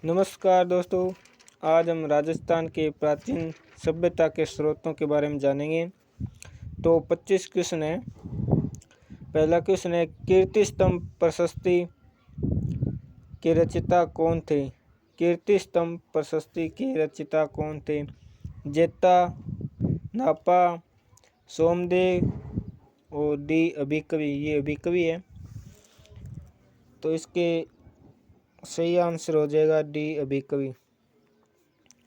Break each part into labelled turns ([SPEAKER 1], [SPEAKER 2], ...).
[SPEAKER 1] नमस्कार दोस्तों। आज हम राजस्थान के प्राचीन सभ्यता के स्रोतों के बारे में जानेंगे। तो 25 क्वेश्चन है। पहला क्वेश्चन है, कीर्ति स्तंभ प्रशस्ति के रचयिता कौन थे? कीर्ति स्तंभ प्रशस्ति के रचयिता कौन थे? जेता, नापा, सोमदेव और डी अभिकवि। ये अभिकवि है, तो इसके सही आंसर हो जाएगा डी अभिकवि।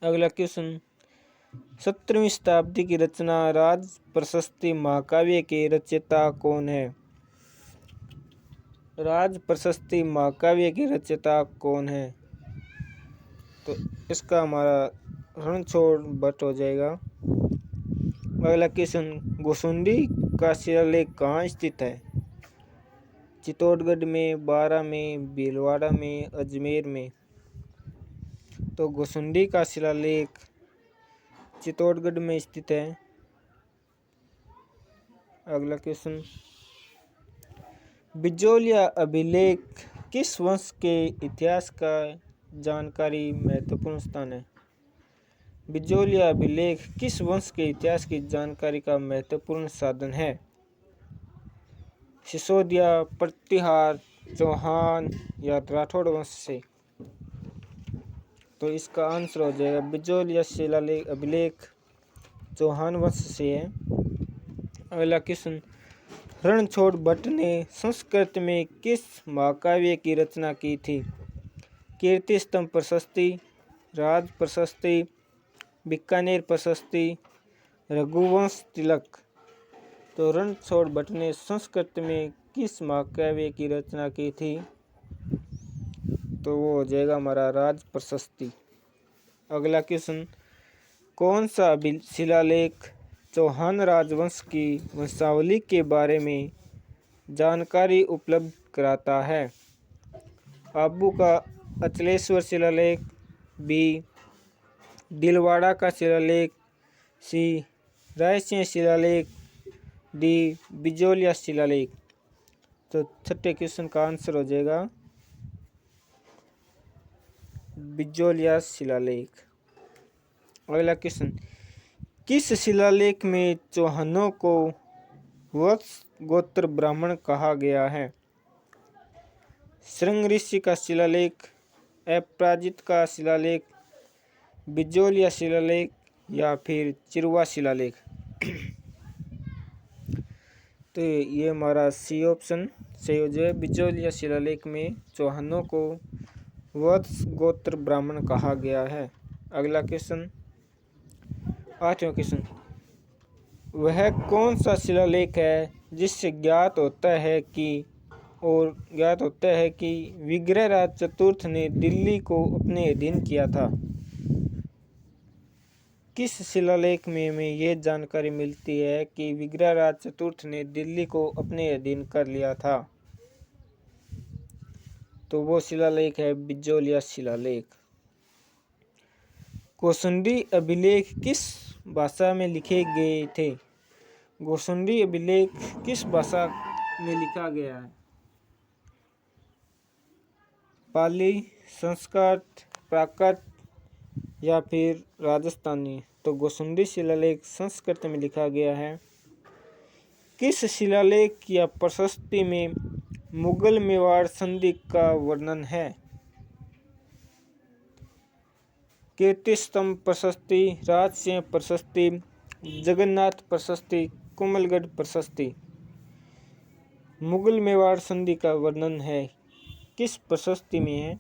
[SPEAKER 1] अगला क्वेश्चन, 17वीं शताब्दी की रचना राज प्रशस्ति महाकाव्य के रचयिता कौन है? राज प्रशस्ति महाकाव्य की रचयिता कौन है? तो इसका हमारा रणछोड़ भट्ट हो जाएगा। अगला क्वेश्चन, गोसुंडी का शिलालेख कहाँ स्थित है? चित्तौड़गढ़ में, बारा में, भीलवाड़ा में, अजमेर में। तो गोसुंडी का शिलालेख चित्तौड़गढ़ में स्थित है। अगला क्वेश्चन, बिजोलिया अभिलेख किस वंश के इतिहास का जानकारी महत्वपूर्ण स्थान है? बिजोलिया अभिलेख किस वंश के इतिहास की जानकारी का महत्वपूर्ण साधन है? सिसोदिया, प्रतिहार, चौहान या राठौड़ वंश से। तो इसका आंसर हो जाएगा बिजोलिया शिलालेख अभिलेख चौहान वंश से है। अगला क्वेश्चन, रणछोड़ भट्ट ने संस्कृत में किस महाकाव्य की रचना की थी? कीर्ति स्तंभ प्रशस्ति, राज प्रशस्ति, बीकानेर प्रशस्ति, रघुवंश तिलक। तो रणछोड़ भट्ट ने संस्कृत में किस महाकाव्य की रचना की थी? तो वो हो जाएगा हमारा राज प्रशस्ति। अगला क्वेश्चन, कौन सा शिलालेख चौहान राजवंश की वंशावली के बारे में जानकारी उपलब्ध कराता है? आबू का अचलेश्वर शिलालेख, बी दिलवाड़ा का शिलालेख, सी रायसेन शिलालेख, डी बिजोलिया शिलालेख। तो छठे क्वेश्चन का आंसर हो जाएगा बिजोलिया शिलालेख। अगला क्वेश्चन, किस शिलालेख में चौहानों को वत्स गोत्र ब्राह्मण कहा गया है? श्रृंग ऋषि का शिलालेख, अपराजित का शिलालेख, बिजोलिया शिलालेख या फिर चिरवा शिलालेख। तो ये हमारा सी ऑप्शन सही हो जाए। बिजोलिया शिलालेख में चौहानों को वत्स गोत्र ब्राह्मण कहा गया है। अगला क्वेश्चन, 8वां क्वेश्चन, वह कौन सा शिलालेख है जिससे ज्ञात होता है कि विग्रहराज चतुर्थ ने दिल्ली को अपने अधीन किया था? किस शिलालेख में हमें यह जानकारी मिलती है कि विग्रहराज चतुर्थ ने दिल्ली को अपने अधीन कर लिया था? तो वो शिलालेख है बिजोलिया शिलालेख। गोसुंडी अभिलेख किस भाषा में लिखे गए थे? गोसुंडी अभिलेख किस भाषा में लिखा गया है? पाली, संस्कृत, प्राकृत या फिर राजस्थानी। तो गोसुंडी शिलालेख संस्कृत में लिखा गया है। किस शिलालेख या प्रशस्ति में मुगल मेवाड़ संधि का वर्णन है? कीर्ति स्तंभ प्रशस्ति, राजसिंह प्रशस्ति, जगन्नाथ प्रशस्ति, कोमलगढ़ प्रशस्ति। मुगल मेवाड़ संधि का वर्णन है किस प्रशस्ति में है?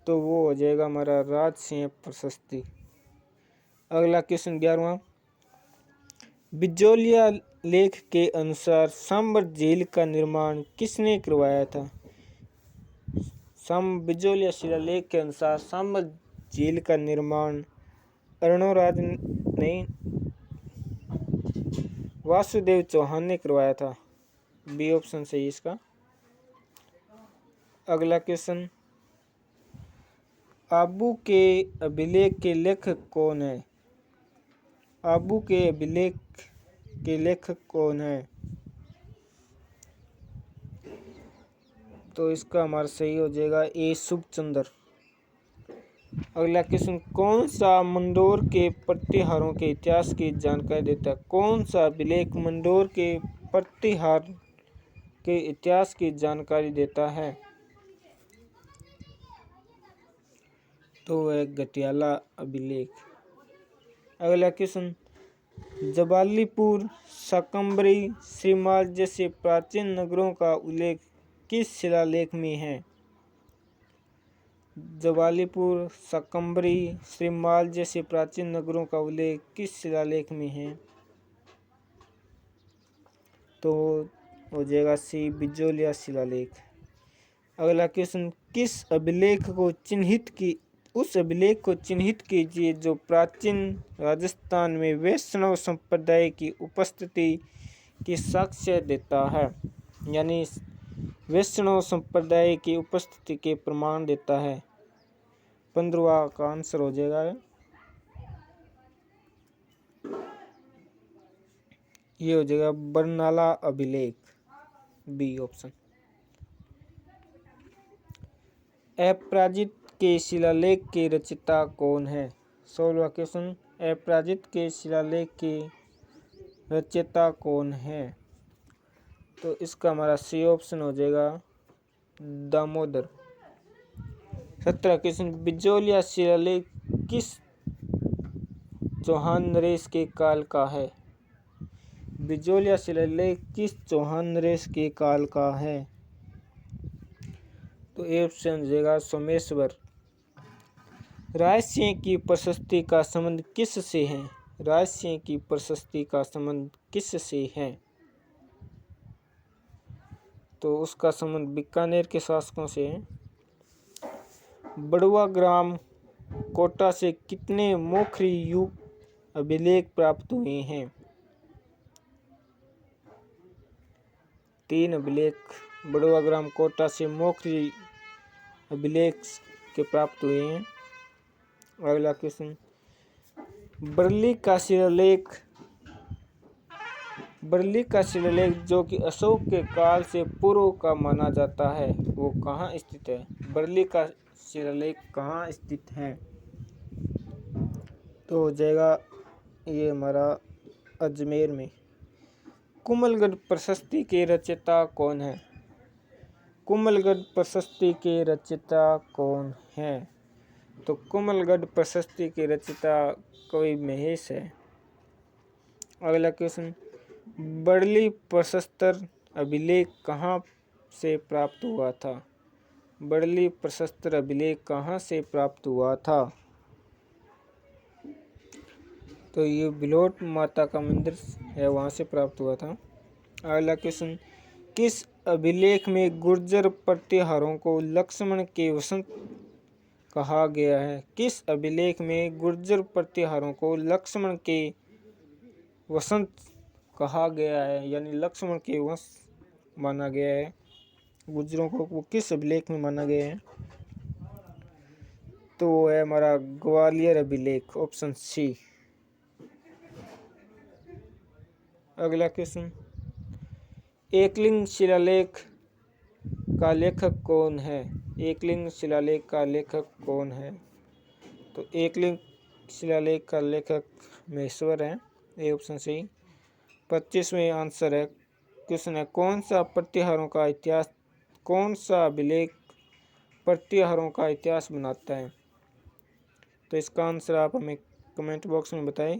[SPEAKER 1] तो वो हो जाएगा हमारा राजसिंह प्रशस्ति। अगला क्वेश्चन 11वां, बिजोलिया लेख के अनुसार सांबर झील का निर्माण किसने करवाया था? बिजोलिया शिलालेख के अनुसार सांबर झील का निर्माण अर्णोराज नहीं, वासुदेव चौहान ने करवाया था। बी ऑप्शन सही इसका। अगला क्वेश्चन, आबू के अभिलेख के लेखक कौन है? आबू के अभिलेख के लेखक कौन है? तो इसका हमारा सही हो जाएगा ए शुभचंद्र। अगला क्वेश्चन, कौन सा मंडोर के प्रतिहारों के इतिहास की जानकारी देता है? कौन सा अभिलेख मंडोर के प्रतिहार के इतिहास की जानकारी देता है? तो वह गटियाला अभिलेख। अगला क्वेश्चन, जबालीपुर, शाकंभरी, श्रीमाल जैसे प्राचीन नगरों का उल्लेख किस शिलालेख में है? जबालीपुर, शाकंभरी, श्रीमाल जैसे प्राचीन नगरों का उल्लेख किस शिलालेख में है? तो हो जाएगा सी, बिजोलिया शिलालेख। अगला क्वेश्चन, किस अभिलेख को चिन्हित की उस अभिलेख को चिन्हित कीजिए जो प्राचीन राजस्थान में वैष्णव संप्रदाय की उपस्थिति की साक्ष्य देता है, यानी वैष्णव संप्रदाय की उपस्थिति के प्रमाण देता है। 15वां का आंसर हो जाएगा ये हो जाएगा बरनाला अभिलेख, बी ऑप्शन। अपराजित के शिलालेख के रचयिता कौन है? 16वां क्वेश्चन, अपराजित के शिलालेख के रचयिता कौन है? तो इसका हमारा सी ऑप्शन हो जाएगा दामोदर। 17वां क्वेश्चन, बिजोलिया शिलालेख किस चौहान नरेश के काल का है? बिजोलिया शिलालेख किस चौहान नरेश के काल का है? तो ए ऑप्शन हो जाएगा सोमेश्वर। राजसिंह की प्रशस्ति का संबंध किस से है? राजसिंह की प्रशस्ति का संबंध किस से है? तो उसका संबंध बीकानेर के शासकों से है। बड़ुआ ग्राम कोटा से कितने मोखरी युग अभिलेख प्राप्त हुए हैं? 3 अभिलेख बड़ुआ ग्राम कोटा से मोखरी अभिलेख के प्राप्त हुए हैं। अगला क्वेश्चन, बरली का शिलालेख जो कि अशोक के काल से पूर्व का माना जाता है वो कहाँ स्थित है? बरली का शिलालेख कहाँ स्थित है? तो हो जाएगा ये हमारा अजमेर में। कुमलगढ़ प्रशस्ति के रचयिता कौन है? कुमलगढ़ प्रशस्ति के रचयिता कौन है? तो कुमलगढ़ प्रशस्ति के रचयिता कवि महेश है। अगला क्वेश्चन, बरली प्रशस्तर अभिलेख कहाँ से प्राप्त हुआ था? बरली प्रशस्तर अभिलेख कहाँ से प्राप्त हुआ था? तो ये बिलोट माता का मंदिर है, वहाँ से प्राप्त हुआ था। अगला क्वेश्चन, किस अभिलेख में गुर्जर प्रतिहारों को लक्ष्मण के वसंत कहा गया है? किस अभिलेख में गुर्जर प्रतिहारों को लक्ष्मण के वसंत कहा गया है, यानी लक्ष्मण के वंश माना गया है? गुर्जरों को वो किस अभिलेख में माना गया है? तो वो है हमारा ग्वालियर अभिलेख, ऑप्शन सी। अगला क्वेश्चन, एकलिंग शिलालेख का लेखक कौन है? एकलिंग शिलालेख का लेखक कौन है? तो एकलिंग शिलालेख का लेखक महेश्वर है, ए ऑप्शन सही। 25वें आंसर है क्वेश्चन है, कौन सा अभिलेख प्रतिहारों का इतिहास बनाता है? तो इसका आंसर आप हमें कमेंट बॉक्स में बताएं।